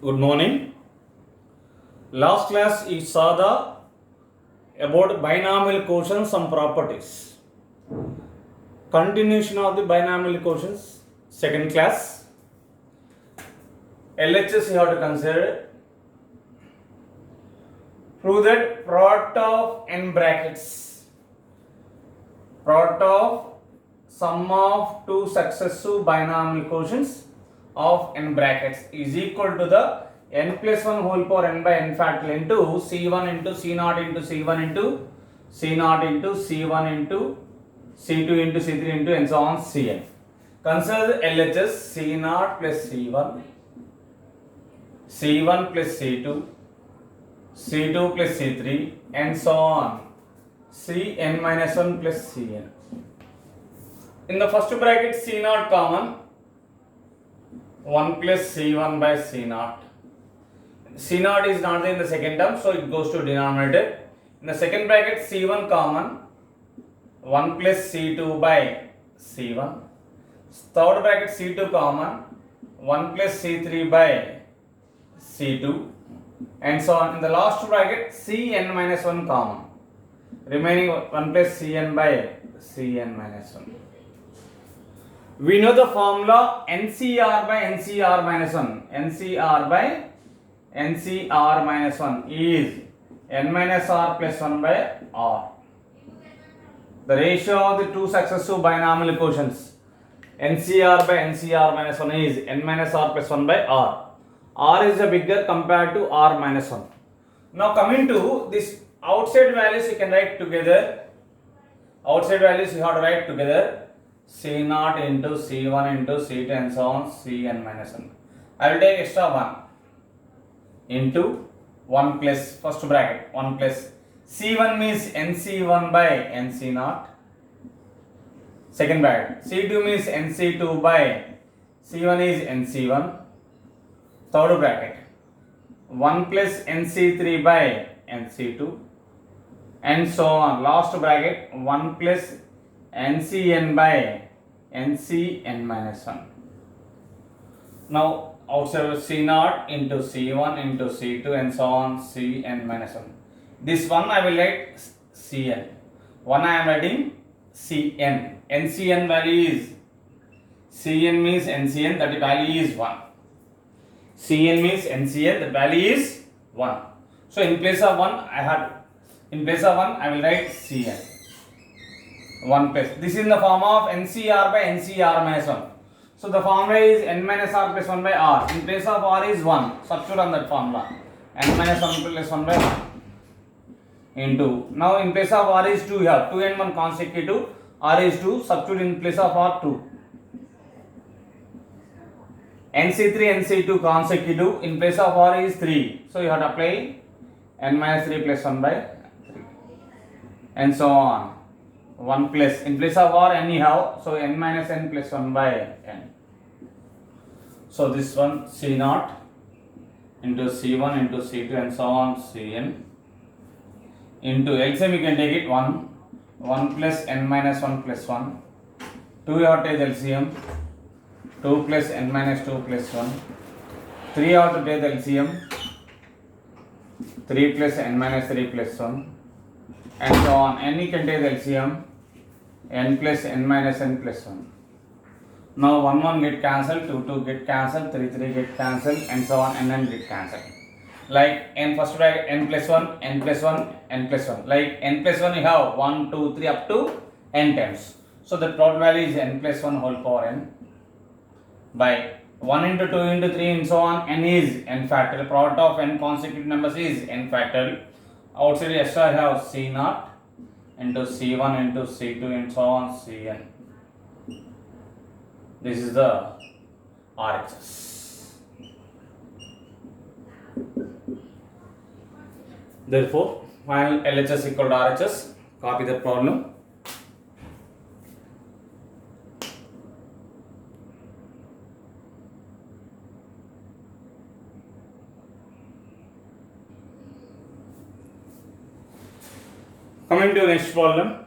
Good morning. Last class we saw the about binomial quotients, some properties. Continuation of the binomial quotients, second class. LHS you have to consider. Prove that product of n brackets, product of sum of two successive binomial quotients of n brackets is equal to the n plus 1 whole power n by n factorial into c1 into c0 into c1 into c0 into c1 into c2 into c3 into and so on cn. Consider the LHS c0 plus c1, c1 plus c2, c2 plus c3 and so on cn minus 1 plus cn. In the first bracket c0 common, 1 plus c1 by c0. c0 is not there in the second term, so it goes to denominator. In the second bracket c1 common, 1 plus c2 by c1. Third bracket c2 common, 1 plus c3 by c2 and so on. In the last bracket cn minus 1 common, remaining 1 plus cn by cn minus 1. We know the formula NCR by NCR minus 1. NCR by NCR minus 1 is n minus r plus 1 by r. The ratio of the two successive binomial quotients NCR by NCR minus 1 is n minus r plus 1 by r. R is a bigger compared to r minus 1. Now coming to this outside values, you can write together. Outside values you have to write together. C0 into C1 into C2 and so on Cn minus 1. I will take extra 1 into 1 plus first bracket 1 plus C1 means NC1 by NC0. Second bracket C2 means NC2 by C1 is NC1. Third bracket 1 plus NC3 by NC2 and so on. Last bracket 1 plus NCN by NCN minus 1. Now outside C0 into C1 into C2 and so on Cn minus 1. This one I will write Cn. One I am writing Cn. NCN value is Cn means NCN, that value is 1. Cn means NCN, the value is 1. So in place of 1 I will write Cn. 1 plus. This is in the form of NCR by NCR minus 1. So the formula is n minus r plus 1 by r. In place of r is 1. Substitute on that formula. N minus 1 plus 1 by 1 into. Now in place of r is 2 here. 2 and 1 consecutive. R is 2. Substitute in place of r 2. NC3 NC2 consecutive. In place of r is 3. So you have to apply n minus 3 plus 1 by 3 and so on. 1 plus, in place of r n you have, so n minus n plus 1 by n. So this one C0 into C1 into C2 and so on Cn into LCM you can take it 1 plus n minus 1 plus 1. 2 you have to take LCM, 2 plus n minus 2 plus 1. 3 you have to take LCM, 3 plus n minus 3 plus 1 and so on. N you can take LCM, n plus n minus n plus 1. Now 1 get cancelled, 2 get cancelled, 3 get cancelled and so on, n get cancelled. Like n first bracket n plus 1, n plus 1, n plus 1. Like n plus 1 you have 1, 2, 3 up to n times. So the total value is n plus 1 whole power n by 1 into 2 into 3 and so on. N is n factorial. Product of n consecutive numbers is n factorial. Outside extra I have C0 into C1 into C2 and so on Cn. This is the RHS. Therefore, final LHS equal to RHS. Copy the problem. Coming to the next problem.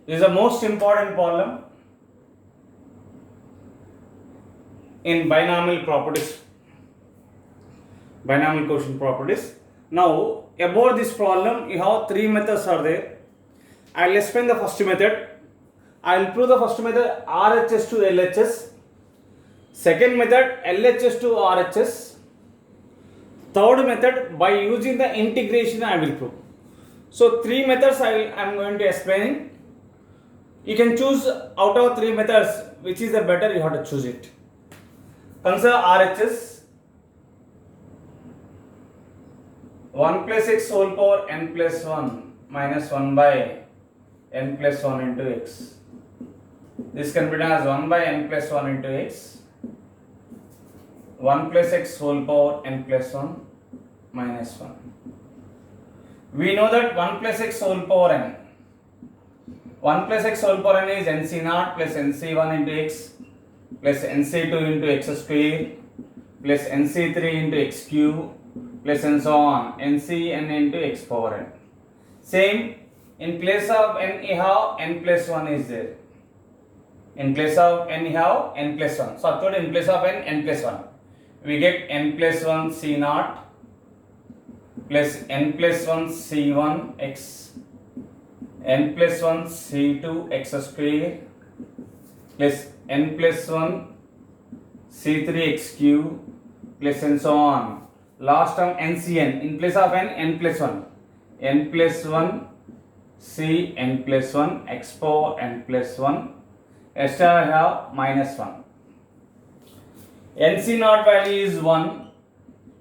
This is the most important problem in binomial properties. binomial quotient properties. Now about this problem, you have three methods are there. I will explain the first method. I will prove the first method RHS to LHS. Second method LHS to RHS. Third method by using the integration I will prove. So three methods I am going to explain. You can choose out of three methods which is the better, you have to choose it. Consider RHS 1 plus x whole power n plus 1 minus 1 by n plus 1 into x. This can be done as 1 by n plus 1 into x. 1 plus x whole power n plus 1 minus 1. We know that 1 plus x whole power n. 1 plus x whole power n is nc0 plus nc1 into x plus nc2 into x square plus nc3 into x cube plus and so on ncn into x power n. Same, in place of n you have n plus 1 is there. In place of n you have n plus 1. So actually in place of n plus 1. We get n plus 1 c0 plus n plus 1 c1 x n plus 1 c2 x square plus n plus 1 c3 x cube plus and so on. Last term ncn, in place of n plus 1, n plus 1 c n plus 1 x power n plus 1, extra I have minus 1. nc0 value is 1,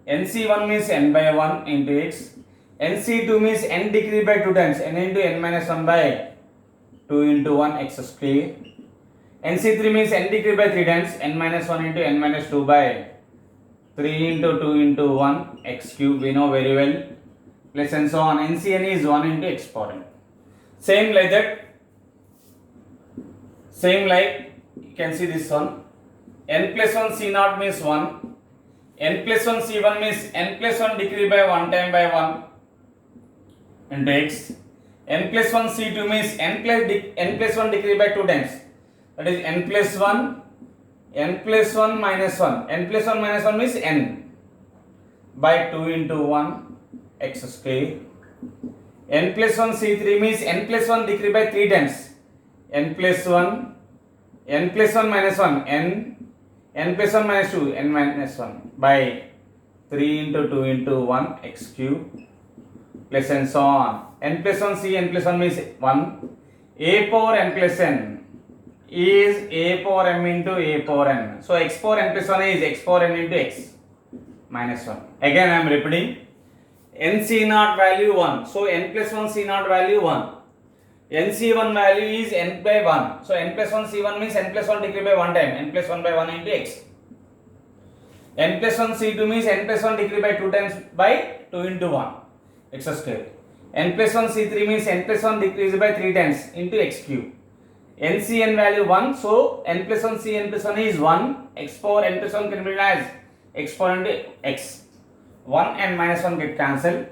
nc1 means n by 1 into x, nc2 means n decreased by 2 times, n into n minus 1 by 2 into 1 x square, nc3 means n decreased by 3 times, n minus 1 into n minus 2 by 3 into 2 into 1 x cube, we know very well, plus and so on. ncn is 1 into x power n. Same like that, same like you can see this one, n plus 1 c0 means 1, n plus 1 c1 means n plus 1 decreased by 1 time by 1 into x, n plus 1 c2 means n plus 1 decreased by 2 times, that is n plus 1 minus 1, n plus 1 minus 1 means n by 2 into 1 x square, n plus 1 c3 means n plus 1 decreased by 3 times, n plus 1 minus 1 n plus 1 minus 2 n minus 1 by 3 into 2 into 1 x cube plus and so on. N plus 1 c n plus 1 means 1, a power n plus n is a power m into a power n. So x power n plus 1 is x power n into x minus 1. Again I am repeating, nc0 value 1, so n plus 1 c0 value 1, nc1 value is n by 1, so n plus 1 c1 means n plus 1 decreased by 1 time, n plus 1 by 1 into x, n plus 1 c2 means n plus 1 decreased by 2 times by 2 into 1 x square, n plus 1 c3 means n plus 1 decreased by 3 times into x cube, ncn value 1, so n plus 1 c n plus 1 is 1, x power n plus 1 can be written as x power into x, 1 and minus 1 get cancelled.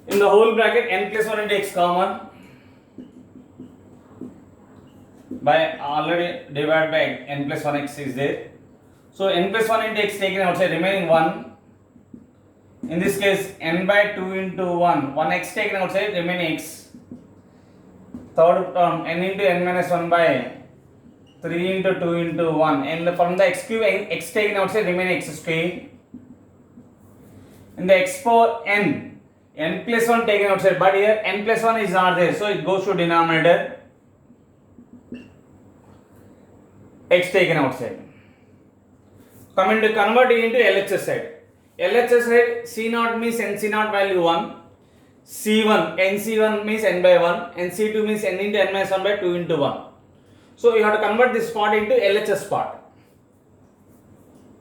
In the whole bracket n plus 1 into x common, by already divided by n plus 1 x is there, so n plus 1 into x taken outside, remaining 1. In this case n by 2 into 1 x taken outside, remaining x. Third term n into n minus 1 by 3 into 2 into 1, and from the x cube x taken outside, remaining x square. In the x power n plus 1 taken outside, but here n plus 1 is not there, so it goes to denominator, x taken outside. Coming to convert it into LHS side. LHS side, C0 means NC0 value 1, C1, NC1 means n by 1, NC2 means n into n minus 1 by 2 into 1. So you have to convert this part into LHS part.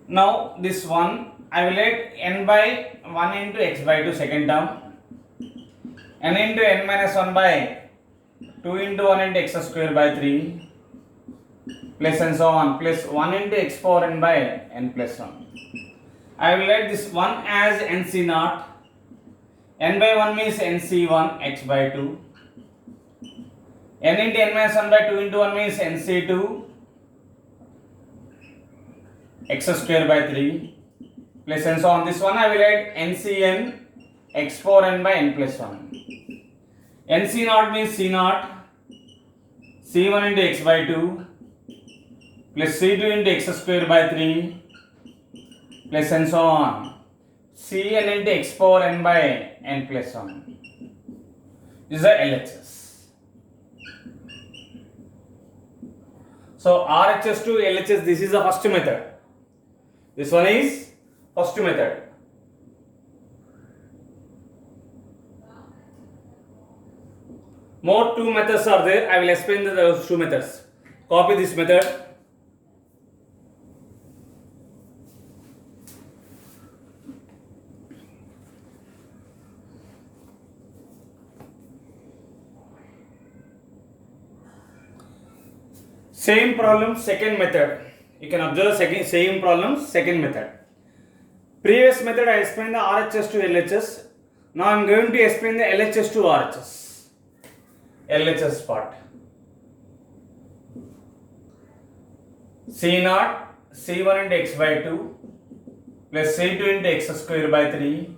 Now this one, I will write n by 1 into x by 2 second term, n into n minus 1 by 2 into 1 into x square by 3, plus and so on, plus 1 into x power n by n plus 1. I will write this one as nc0, n by 1 means nc1 x by 2, n into n minus 1 by 2 into 1 means nc2 x square by 3 plus and so on. This one I will write ncn x power n by n plus 1. nc naught means c naught c1 into x by 2 plus c2 into x square by 3 plus and so on. cn into x power n by n plus 1. These are LHS. So RHS to LHS, this is the first method. This one is first method. More two methods are there. I will explain those two methods. Copy this method. Same problem, second method. You can observe same problem, second method. Previous method I explained the RHS to LHS. Now I am going to explain the LHS to RHS. LHS part. C naught C1 into x by 2 plus C2 into x square by 3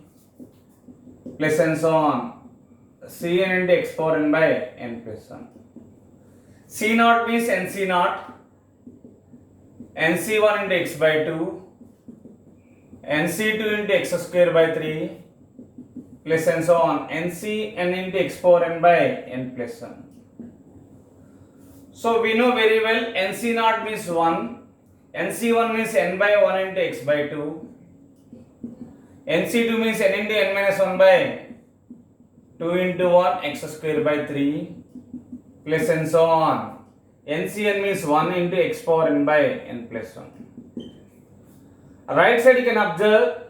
plus and so on. Cn into x power n by n plus 1. C naught means nc naught, nc1 into x by 2, nc2 into x square by 3 plus and so on, ncn into x power n by n plus 1. So we know very well nc naught means 1, nc1 means n by 1 into x by 2, nc2 means n into n minus 1 by 2 into 1 x square by 3 plus and so on. ncn means 1 into x power n by n plus 1. Right side you can observe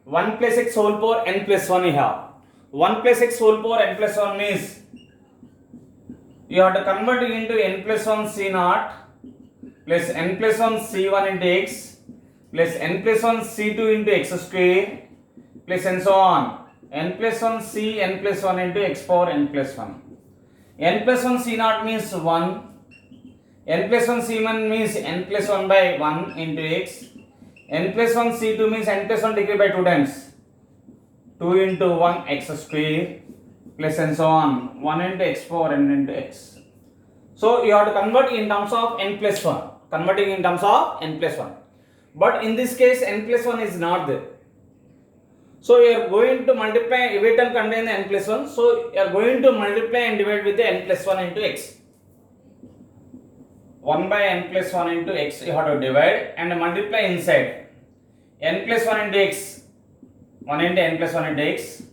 1 plus x whole power n plus 1 you have. 1 plus x whole power n plus 1 means you have to convert it into n plus 1 c naught plus n plus 1 c1 into x plus n plus 1 c2 into x square plus and so on. n plus 1 c n plus 1 into x power n plus 1. n plus 1 c naught means 1, n plus 1 c1 means n plus 1 by 1 into x, n plus 1 c2 means n plus 1 divided by 2 times 2 into 1 x square plus and so on 1 into x power n into x. So you have to convert in terms of n plus 1, converting in terms of n plus 1. But in this case n plus 1 is not there. So you are going to multiply, every term contain the n plus 1. So you are going to multiply and divide with the n plus 1 into x. 1 by n plus 1 into x you have to divide and multiply inside. N plus 1 into x, 1 into n plus 1 into x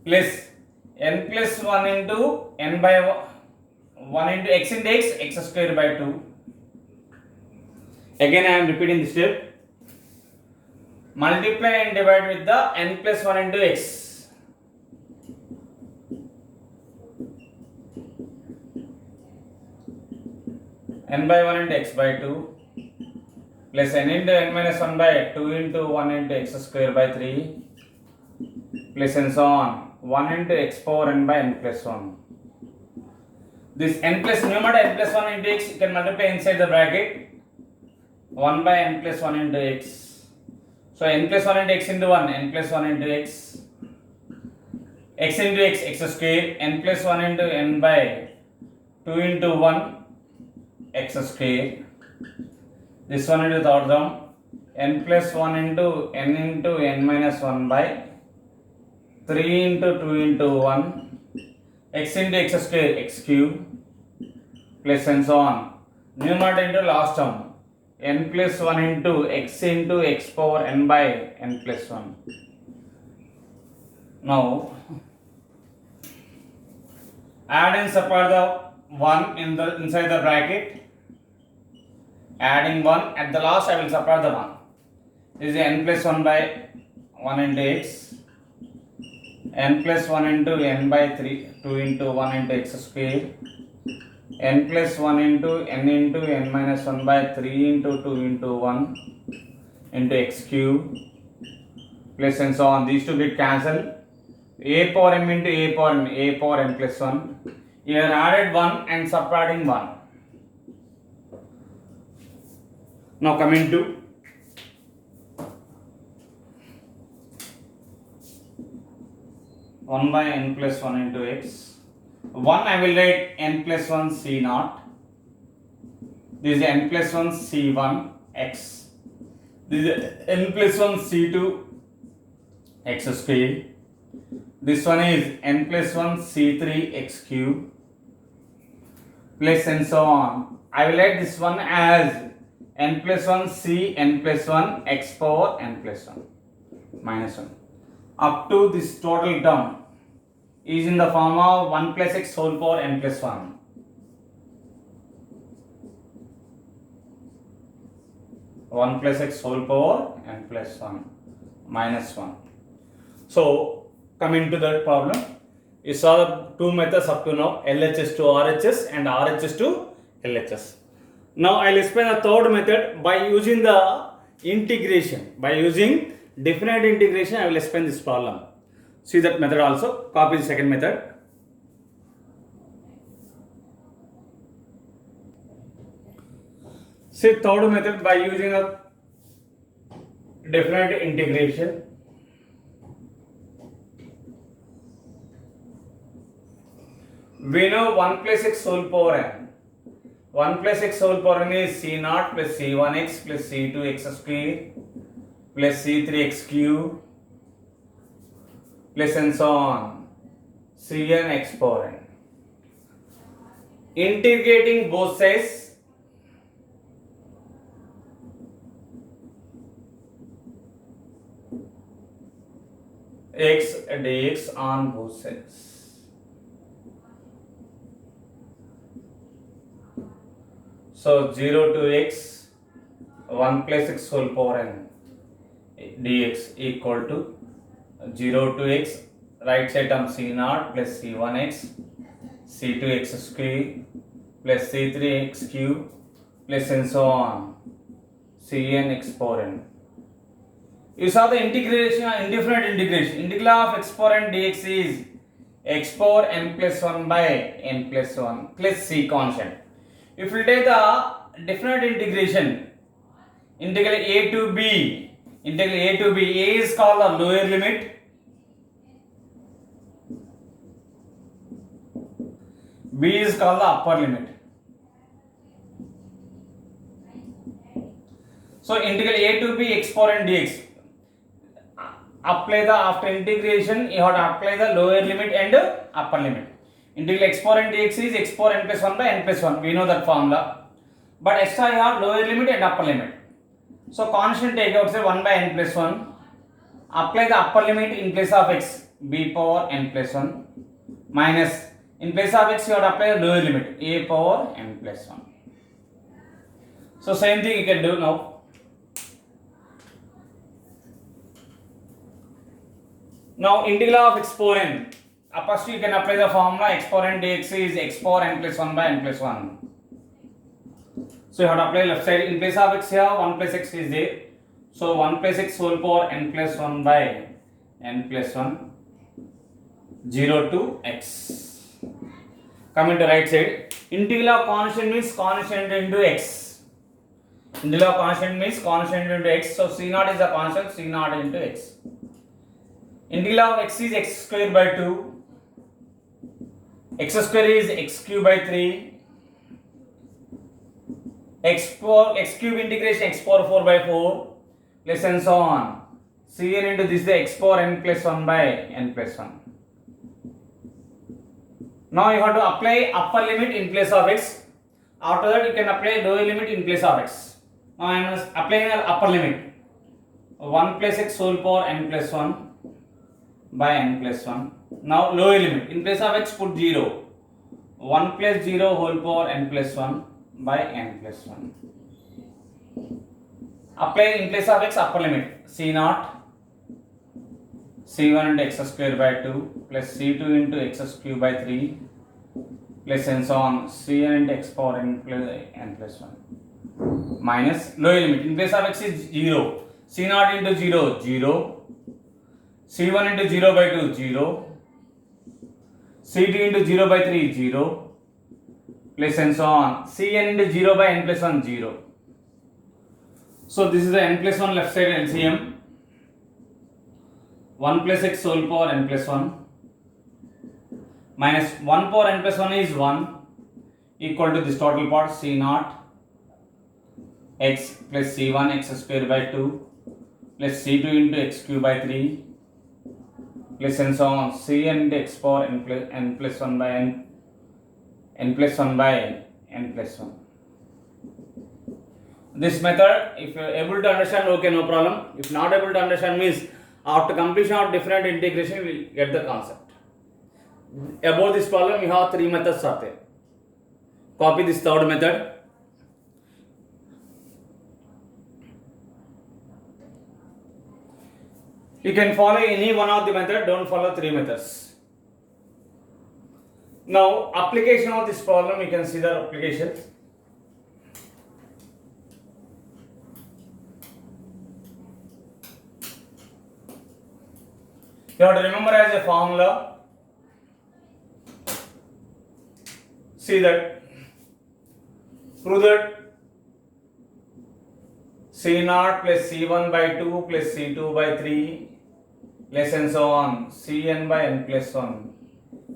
plus n plus 1 into n by 1 into x into x, x square by 2. Again I am repeating this step. Multiply and divide with the n plus 1 into x. N by 1 into x by 2 plus n into n minus 1 by 2 into 1 into x square by 3 plus and so on 1 into x power n by n plus 1. This n plus numerator n plus 1 into x you can multiply inside the bracket 1 by n plus 1 into x. So n plus 1 into x into 1, n plus 1 into x into x, x square, n plus 1 into n by 2 into 1, x square. This one into third term, n plus 1 into n minus 1 by 3 into 2 into 1, x into x square, x cube, plus and so on. Numerator into last term, n plus 1 into x power n by n plus 1. Now add and separate the 1 inside the bracket, adding 1 at the last I will separate the 1. This is n plus 1 by 1 into x, n plus 1 into n by 3 2 into 1 into x square, n plus 1 into n minus 1 by 3 into 2 into 1 into x cube plus and so on. These two get cancelled. A power m into a power n plus 1 Here added 1 and subtracting 1. Now coming to one by n plus 1 into x. 1 I will write n plus 1 c naught. This is n plus 1 c1 x. This is n plus 1 c2 x square. This one is n plus 1 c3 x cube plus and so on. I will write this one as n plus 1 c n plus 1 x power n plus 1 minus 1. Up to this total term is in the form of 1 plus x whole power n plus 1. One plus x whole power n plus 1 minus 1. So coming to that problem, you saw the two methods up to now, LHS to RHS and RHS to LHS. Now I will explain the third method by using the integration. By using definite integration, I will explain this problem. See that method also. Copy the second method. See third method by using a definite integration. We know 1 plus x whole power n. 1 plus x whole power n is c naught plus c1x plus c2x square plus c3x cube plus and so on cn x power n. Integrating both sides, x dx on both sides. So 0 to x 1 plus x whole power n dx equal to 0 to x right side term c naught plus c1x c2x square plus c3x cube plus and so on cn x power n. You saw the integration, indefinite integration. Integral of x power n dx is x power n plus 1 by n plus 1 plus c constant. If we take the definite integration, integral a to b, a is called the lower limit, b is called the upper limit. So integral a to b x power n dx, apply the, after integration you have to apply the lower limit and upper limit. Integral x power n dx is x power n plus 1 by n plus 1. We know that formula. But extra you have lower limit and upper limit. So constant take out say 1 by n plus 1. Apply the upper limit in place of x, b power n plus 1 minus in place of x you have to apply the lower limit, a power n plus 1. So same thing you can do now. Now integral of x power n. First you can apply the formula x power n dx is x power n plus 1 by n plus 1. So you have to apply left side. In place of x here 1 plus x is there. So 1 plus x whole power n plus 1 by n plus 1 0 to x. Coming to right side. Integral of constant means constant into x. Integral of constant means constant into x. So c naught is a constant, c naught into x. Integral of x is x square by 2. X square is x cube by 3. X cube integration x power 4 by 4 plus and so on. Cn into this is x power n plus 1 by n plus 1. Now you have to apply upper limit in place of x. After that you can apply lower limit in place of x. Now I am applying the upper limit. 1 plus x whole power n plus 1 by n plus 1. Now lower limit. In place of x put 0. 1 plus 0 whole power n plus 1 by n plus 1. Apply in place of x upper limit. C naught c1 into x square by 2 plus c2 into x cube by 3 plus and so on cn into x power n plus 1 minus lower limit. In place of x is 0. C naught into 0 0. C1 into 0 by 2 0. C2 into 0 by 3 is 0 plus and so on. Cn into 0 by n plus 1 0. So this is the n plus 1 left side LCM. 1 plus x whole power n plus 1 minus 1 power n plus 1 is 1 equal to this total part C naught x plus C1 x square by 2 plus C2 into x cube by 3 plus and so on. Cn into x power n plus 1 by n plus 1 by n plus 1. This method, if you are able to understand, okay, no problem. If not able to understand, means after completion of different integration, we will get the concept. About this problem, you have 3 methods are there. Copy this third method. You can follow any one of the method, don't follow 3 methods. Now, application of this problem, you can see the application. You have to remember as a formula. See that, prove that C naught plus C1 by 2 plus C2 by 3 plus and so on, Cn by n plus 1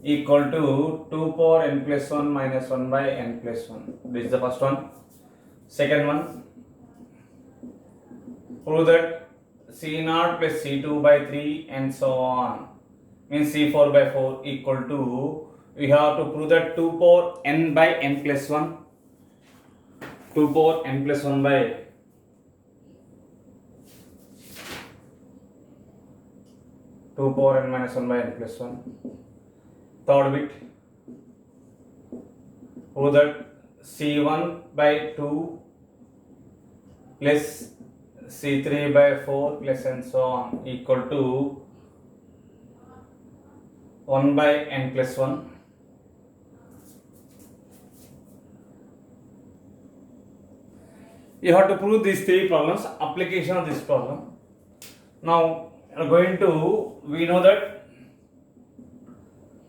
equal to 2 power n plus 1 minus 1 by n plus 1. This is the first one. Second one, prove that C naught plus C2 by 3 and so on, means C4 by 4 equal to, we have to prove that 2 power n by n plus 1, 2 power n plus 1 by 2 power n minus 1 by n plus 1. Third bit, prove that C1 by 2 plus C3 by 4 plus and so on equal to 1 by n plus 1. You have to prove these 3 problems, application of this problem. Now, we are going to, we know that,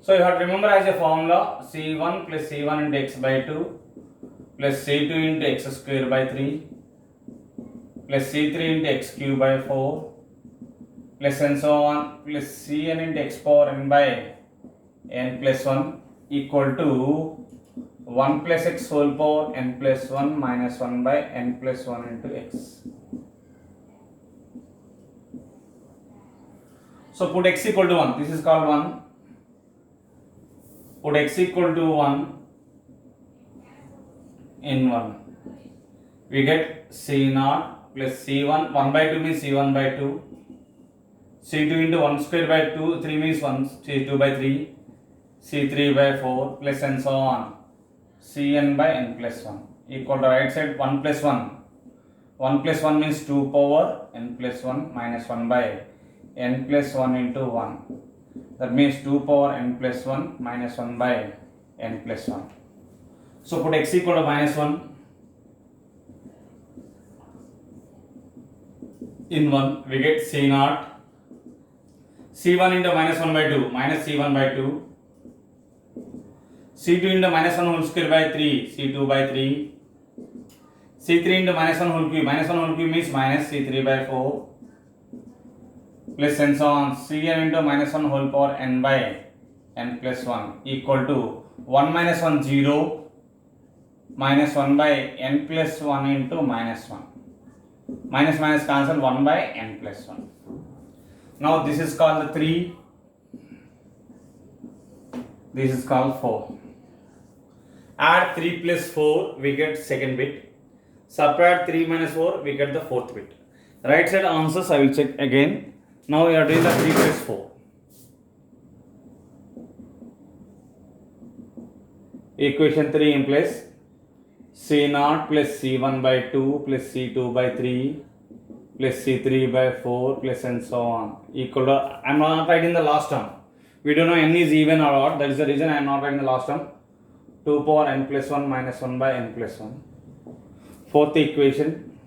so you have to remember as a formula C1 plus C1 into x by 2 plus C2 into x square by 3 plus C3 into x cube by 4 plus and so on plus Cn into x power n by n plus 1 equal to 1 plus x whole power n plus 1 minus 1 by n plus 1 into x. So put x equal to 1, this is called 1. Put x equal to 1 in 1. We get C naught plus C1, 1 by 2 means C1 by 2. C2 into 1 square by 2, 3 means 1, C2 by 3. C3 by 4 plus and so on. Cn by n plus 1 equal to right side 1 plus 1. 1 plus 1 means 2 power n plus 1 minus 1 by n plus 1 into 1. That means 2 power n plus 1 minus 1 by n plus 1. So put x equal to minus 1 in 1. We get C naught. C1 into minus 1 by 2 minus C1 by 2. C2 into minus 1 whole square by 3 C2 by 3. C3 into minus 1 whole cube means minus C3 by 4 plus and so on. Cn into minus 1 whole power n by n plus 1 equal to 1 minus 1 0 minus 1 by n plus 1 into minus 1. Minus minus cancel 1 by n plus 1. Now this is called the 3. This is called 4. Add 3 plus 4, we get second bit. Subtract 3 minus 4, we get the fourth bit. Right side answers I will check again. Now we are doing the 3 plus 4. Equation 3 implies C naught plus C1 by 2 plus C2 by 3 plus C3 by 4 plus and so on equal to, I am not writing the last term. We don't know n is even or odd, that is the reason I am not writing the last term. 2 power n plus 1 minus 1 by n plus 1. Fourth equation,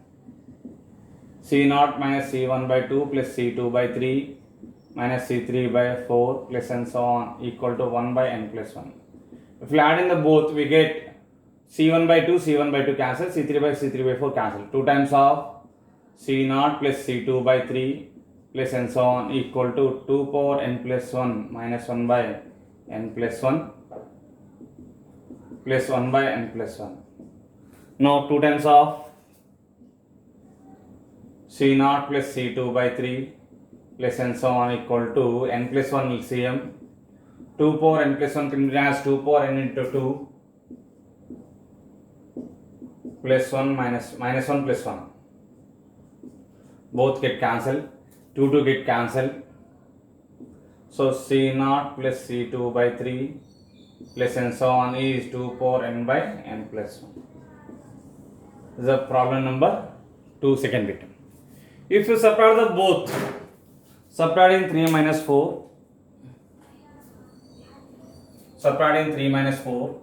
C naught minus C1 by 2 plus C2 by 3 minus C3 by 4 plus and so on equal to 1 by n plus 1. If we add in the both, we get C1 by 2, C1 by 2 cancel, C3 by C3 by 4 cancel. 2 times of C0 plus C2 by 3 plus and so on equal to 2 power n plus 1 minus 1 by n plus 1 plus 1 by n plus 1. Now 2 times of C0 plus C2 by 3 plus and so on equal to n plus 1 LCM. 2 power n plus 1 can be as 2 power n into 2 plus 1 minus 1 plus 1. Both get cancelled. 2 get cancelled. So C0 plus C2 by 3 plus and so on is 2 power n by n plus 1. This is the problem number 2, second bit. If you subtract the both, subtracting 3 minus 4, subtracting 3 minus 4,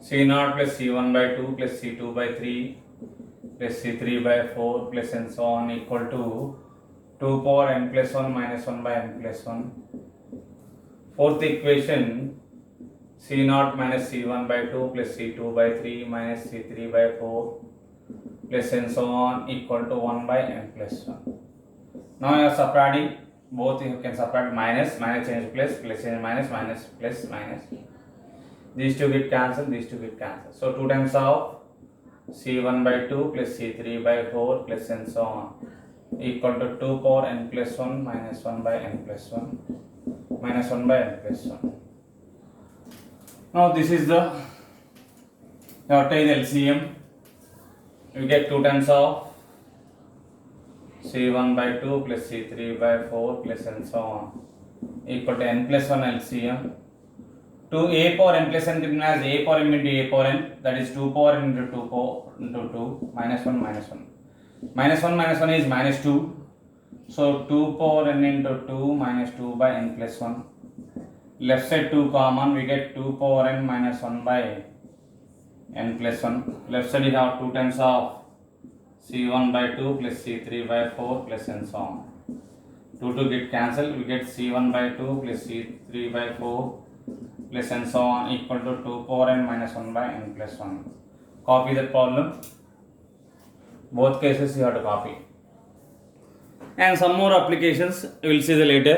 C0 plus C1 by 2 plus C2 by 3 plus C3 by 4 plus and so on equal to 2 power n plus 1 minus 1 by n plus 1. Fourth equation, C0 minus C1 by 2 plus C2 by 3 minus C3 by 4 plus and so on equal to 1 by n plus 1. Now you are subtracting, both you can subtract minus change plus change minus plus minus. These two get cancelled, these two get cancelled. So 2 times of C1 by 2 plus C3 by 4 plus and so on equal to 2 power n plus 1 minus 1 by n plus 1 minus 1 by n plus 1. Now this is the, you have to take the LCM. You get 2 times of C1 by 2 plus C3 by 4 plus and so on equal to n plus 1 LCM. To a power n plus n given as a power m into a power n, that is 2 power n into 2 power into 2 minus 1 minus 1. Minus 1 minus 1 is minus 2. So 2 power n into 2 minus 2 by n plus 1. Left side 2 common, we get 2 power n minus 1 by n plus 1. Left side you have 2 times of C1 by 2 plus C3 by 4 plus and so on. 2 get cancelled, we get C1 by 2 plus C3 by 4 plus and so on equal to 2 power n minus 1 by n plus 1. Copy that problem. Both cases you have to copy. And some more applications you will see the later.